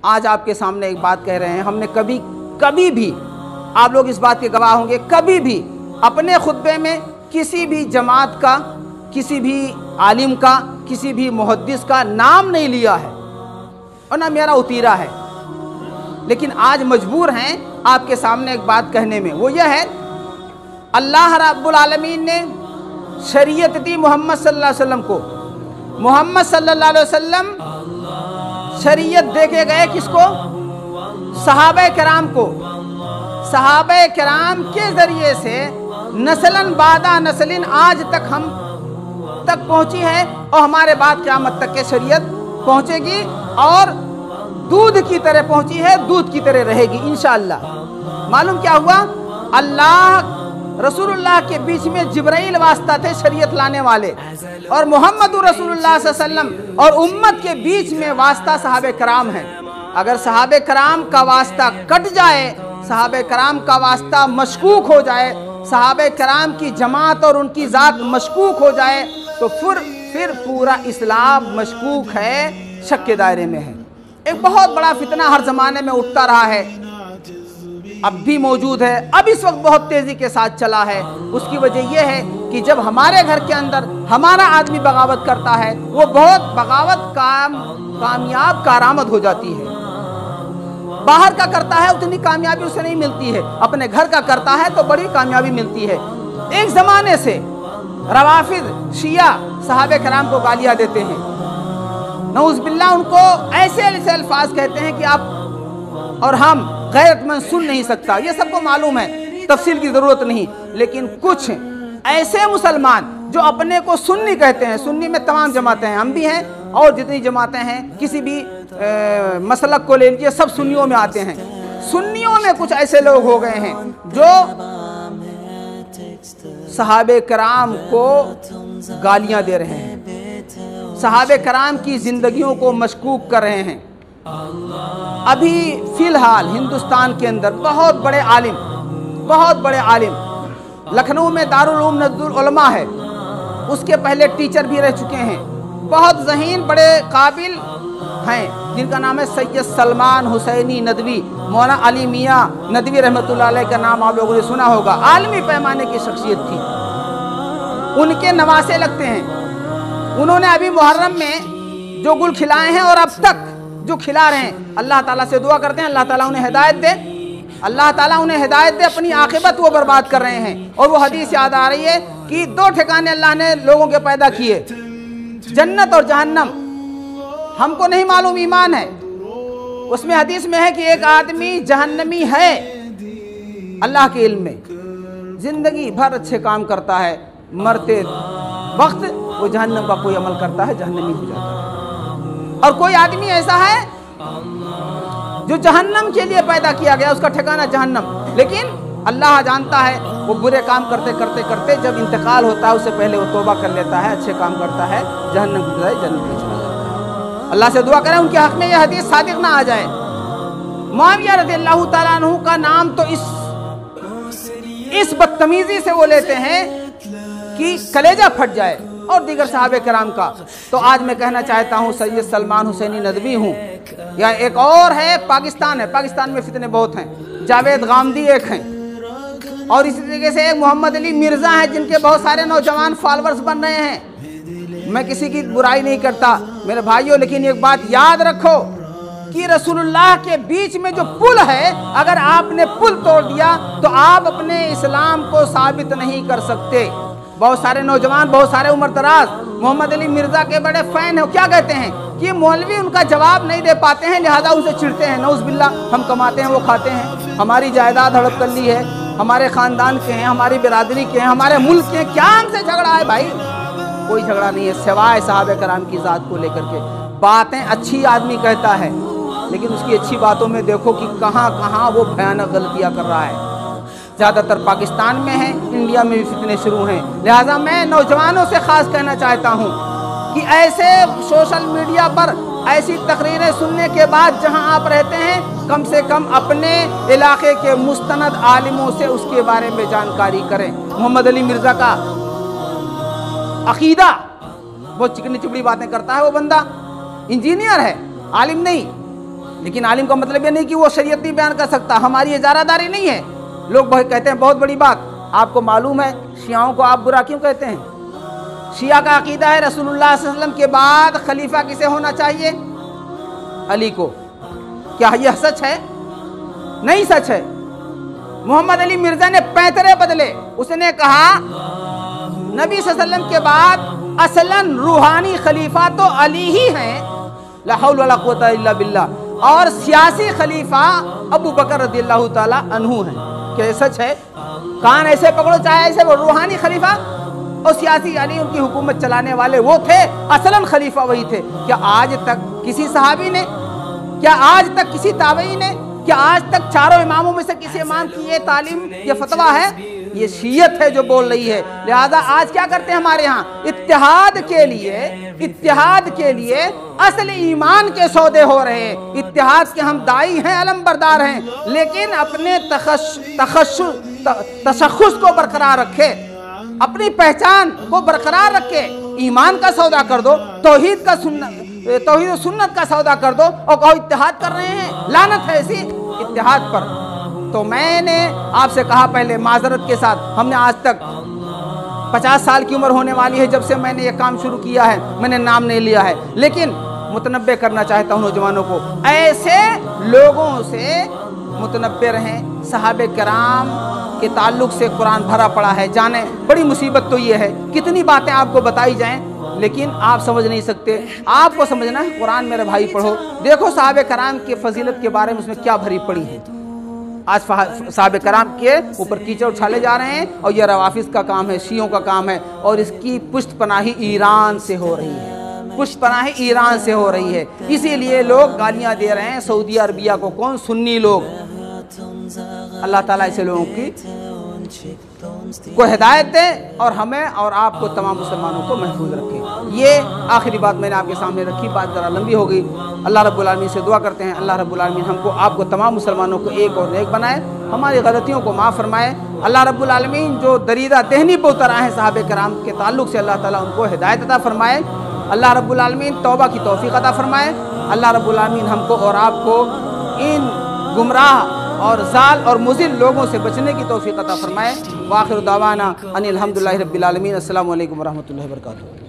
आज आपके सामने एक बात कह रहे हैं। हमने कभी भी, आप लोग इस बात के गवाह होंगे, कभी भी अपने खुतबे में किसी भी जमात का, किसी भी आलिम का, किसी भी मुहद्दिस का नाम नहीं लिया है और ना मेरा उतीरा है। लेकिन आज मजबूर हैं आपके सामने एक बात कहने में, वो यह है अल्लाह रब्बुल आलमीन ने शरीयत दी मोहम्मद सल्लल्लाहु अलैहि वसल्लम को। मोहम्मद सल्लल्लाहु अलैहि वसल्लम शरीयत दे के गए किसको? सहाबे किराम को। सहाबे किराम के जरिए से नस्लन बादा नस्लिन आज तक हम तक पहुंची है और हमारे बाद क़यामत तक के शरीयत पहुंचेगी और दूध की तरह पहुंची है, दूध की तरह रहेगी इंशाअल्लाह। मालूम क्या हुआ? अल्लाह रसूलुल्लाह के बीच में जिब्राइल वास्ता थे शरीयत लाने वाले, और मोहम्मद रसूलुल्लाह सल्लल्लाहु अलैहि वसल्लम और उम्मत के बीच में वास्ता सहाबे कराम है। अगर सहाबे कराम का वास्ता कट जाए, सहाबे कराम का वास्ता मशकूक हो जाए, सहाबे कराम की जमात और उनकी ज़ात मशकूक हो जाए, तो फिर पूरा इस्लाम मशकूक है, शक के दायरे में है। एक बहुत बड़ा फितना हर ज़माने में उठता रहा है, अब भी मौजूद है, अब इस वक्त बहुत तेज़ी के साथ चला है। उसकी वजह यह है कि जब हमारे घर के अंदर हमारा आदमी बगावत करता है, वो बहुत बगावत कामयाब कारआमद हो जाती है। बाहर का करता है उतनी कामयाबी उसे नहीं मिलती है, अपने घर का करता है तो बड़ी कामयाबी मिलती है। एक ज़माने से रवाफिद शिया सहाबे कराम को गालियाँ देते हैं, नऊज़ बिल्लाह, उनको ऐसे ऐसे अल्फाज कहते हैं कि आप और हम गैरतमंद सुन नहीं सकता। ये सबको मालूम है, तफसील की ज़रूरत नहीं। लेकिन कुछ ऐसे मुसलमान जो अपने को सुन्नी कहते हैं, सुन्नी में तमाम जमातें हैं, हम भी हैं और जितनी जमातें हैं, किसी भी मसलक को ले लीजिए, सब सुन्नियों में आते हैं। सुन्नियों में कुछ ऐसे लोग हो गए हैं जो सहाबे कराम को गालियां दे रहे हैं, सहाबे कराम की जिंदगियों को मशकूक कर रहे हैं। अभी फिलहाल हिंदुस्तान के अंदर बहुत बड़े आलिम लखनऊ में दारुल उलूम नज़रुल उलमा है, उसके पहले टीचर भी रह चुके हैं, बहुत ज़हीन बड़े काबिल हैं, जिनका नाम है सैयद सलमान हुसैनी नदवी। मौलाना अली मियाँ नदवी रहमतुल्लाह अलैह का नाम आप लोगों ने सुना होगा, आलमी पैमाने की शख्सियत थी। उनके नवासे लगते हैं। उन्होंने अभी मुहर्रम में जो गुल खिलाए हैं और अब तक जो खिला रहे हैं, अल्लाह ताला से दुआ करते हैं अल्लाह ताला उन्हें हिदायत दे, अल्लाह ताला उन्हें हिदायत दे। अपनी आखिरत वो बर्बाद कर रहे हैं। और वो हदीस याद आ रही है कि दो ठिकाने अल्लाह ने लोगों के पैदा किए, जन्नत और जहन्नम। हमको नहीं मालूम, ईमान है उसमें। हदीस में है कि एक आदमी जहन्नमी है अल्लाह के इल्म में, जिंदगी भर अच्छे काम करता है, मरते वक्त वो जहन्नम का कोई अमल करता है, जहन्नमी हो जाता है। और कोई आदमी ऐसा है जो जहन्नम के लिए पैदा किया गया, उसका ठिकाना जहन्नम। लेकिन अल्लाह जानता है वो बुरे काम करते करते करते जब इंतकाल होता है, उससे पहले वो तौबा कर लेता है, अच्छे काम करता है, जहन्नम की बजाय जन्नत में चला जाता है। अल्लाह से दुआ करें उनके हक में यह हदीस सादिक ना आ जाए। मुआविया रज़ियल्लाहु ताला अन्हु का नाम तो इस बदतमीजी से वो लेते हैं कि कलेजा फट जाए, और दीगर सहाबे कराम का। तो आज मैं कहना चाहता हूँ सैयद सलमान हुसैनी नदवी हूँ, या एक और है पाकिस्तान है, पाकिस्तान में फितने बहुत हैं, जावेद गामदी एक हैं, और इसी तरीके से एक मोहम्मद अली मिर्ज़ा हैं, जिनके बहुत सारे नौजवान फॉलोअर्स बन रहे हैं। मैं किसी की बुराई नहीं करता मेरे भाइयों, लेकिन एक बात याद रखो कि रसूलुल्लाह के बीच में जो पुल है, अगर आपने पुल तोड़ दिया तो आप अपने इस्लाम को साबित नहीं कर सकते। बहुत सारे नौजवान, बहुत सारे उम्र दराज मोहम्मद अली मिर्ज़ा के बड़े फ़ैन हैं। क्या कहते हैं कि मौलवी उनका जवाब नहीं दे पाते हैं, लिहाजा उनसे चिढ़ते हैं। नऊज़ बिल्लाह, हम कमाते हैं वो खाते हैं, हमारी जायदाद हड़प कर ली है, हमारे ख़ानदान के हैं, हमारी बिरादरी के हैं, हमारे मुल्क के हैं, क्या हमसे झगड़ा है भाई? कोई झगड़ा नहीं है, सिवाय सहाबे कराम की ज़ात को लेकर के। बातें अच्छी आदमी कहता है, लेकिन उसकी अच्छी बातों में देखो कि कहाँ कहाँ वो भयानक गलतियाँ कर रहा है। ज़्यादातर पाकिस्तान में है, इंडिया में भी फितने शुरू हैं। लिहाजा मैं नौजवानों से ख़ास कहना चाहता हूँ कि ऐसे सोशल मीडिया पर ऐसी तकरीरें सुनने के बाद जहाँ आप रहते हैं, कम से कम अपने इलाके के मुस्तनद आलिमों से उसके बारे में जानकारी करें। मोहम्मद अली मिर्ज़ा का अकीदा बहुत चिकनी चुपड़ी बातें करता है वो बंदा, इंजीनियर है, आलिम नहीं। लेकिन आलिम का मतलब ये नहीं कि वो शरीयत नहीं बयान कर सकता। हमारी इजारादारी नहीं है। लोग कहते हैं बहुत बड़ी बात, आपको मालूम है शियाओं को आप बुरा क्यों कहते हैं? शिया का अकीदा है रसूलुल्लाह सल्लल्लाहु अलैहि वसल्लम के बाद खलीफा किसे होना चाहिए? अली को। क्या यह सच है? नहीं सच है। मोहम्मद अली मिर्जा ने पैंतरे बदले। उसने कहा नबी सल्लल्लाहु अलैहि वसल्लम के बाद असलन रूहानी खलीफा तो अली ही हैं, ला हौल वला कुव्वता इल्ला बिल्लाह, और सियासी खलीफा अबू बकर रदियल्लाहु ताला अन्हु हैं। क्या ये सच है? कान ऐसे पकड़ो चाहे ऐसे, वो रूहानी खलीफा और सियासी यानी उनकी हुकूमत चलाने वाले वो थे, असलन खलीफा वही थे। क्या आज तक किसी सहाबी ने, क्या आज तक किसी ताबई ने, क्या आज तक चारों इमामों में से किसी इमाम की ये तालीम, ये फतवा है? ये शीयत है जो बोल रही है। लिहाजा आज क्या करते हैं हमारे यहाँ? इत्तिहाद के लिए असली ईमान के सौदे हो रहे हैं। इत्तिहाद के हम दाई हैं, अलमबरदार हैं, लेकिन अपने तशख़्ख़ुस को बरकरार रखे, अपनी पहचान को बरकरार रखे। ईमान का सौदा कर दो, तौहीद और सुन्नत का सौदा कर दो और कहो इत्तिहाद कर रहे हैं। लानत है ऐसी इत्तिहाद पर। तो मैंने आपसे कहा पहले माजरत के साथ, हमने आज तक 50 साल की उम्र होने वाली है जब से मैंने ये काम शुरू किया है, मैंने नाम नहीं लिया है, लेकिन मुतनब्बे करना चाहता हूँ नौजवानों को, ऐसे लोगों से मुतनब्बे रहें। सहाबे कराम के ताल्लुक से कुरान भरा पड़ा है। जाने बड़ी मुसीबत तो ये है, कितनी बातें आपको बताई जाएं लेकिन आप समझ नहीं सकते। आपको समझना है कुरान, मेरे भाई पढ़ो, देखो सहाबे कराम के फजीलत के बारे में उसमें क्या भरी पड़ी है। आज सहाबे कराम के ऊपर कीचड़ उछाले जा रहे हैं और यह रवाफिज का काम है, शियों का काम है, और इसकी पुष्टपनाही ईरान से हो रही है, पुष्टपनाही ईरान से हो रही है। इसीलिए लोग गालियां दे रहे हैं सऊदी अरबिया को। कौन? सुन्नी लोग। अल्लाह ताला ऐसे लोगों की को हिदायत दे और हमें और आपको तमाम मुसलमानों को महफूज रखे। ये आखिरी बात मैंने आपके सामने रखी, बात ज़रा लंबी हो गई। अल्लाह रब्बुल आलमीन से दुआ करते हैं, अल्लाह रब्बुल आलमीन हमको आपको तमाम मुसलमानों को एक और नेक बनाए, हमारी गलतियों को माफ़ फरमाए। अल्लाह रब्बुल आलमीन जो दरीदा देहनी पे उतर आए हैं सहाबे कराम के ताल्लुक से, अल्लाह ताला उनको हिदायत अता फरमाए। अल्लाह रब्बुल आलमीन तौबा की तौफीक अता फरमाए। अल्लाह रब्बुल आलमीन हमको और आपको इन गुमराह और जाल और मुज़िल लोगों से बचने की तौफीक अता फरमाए। व आखिर दावाना अनिल हम्दुलिल्लाहि रब्बिल आलमीन। अस्सलामु अलैकुम व रहमतुल्लाहि व बरकातुहू।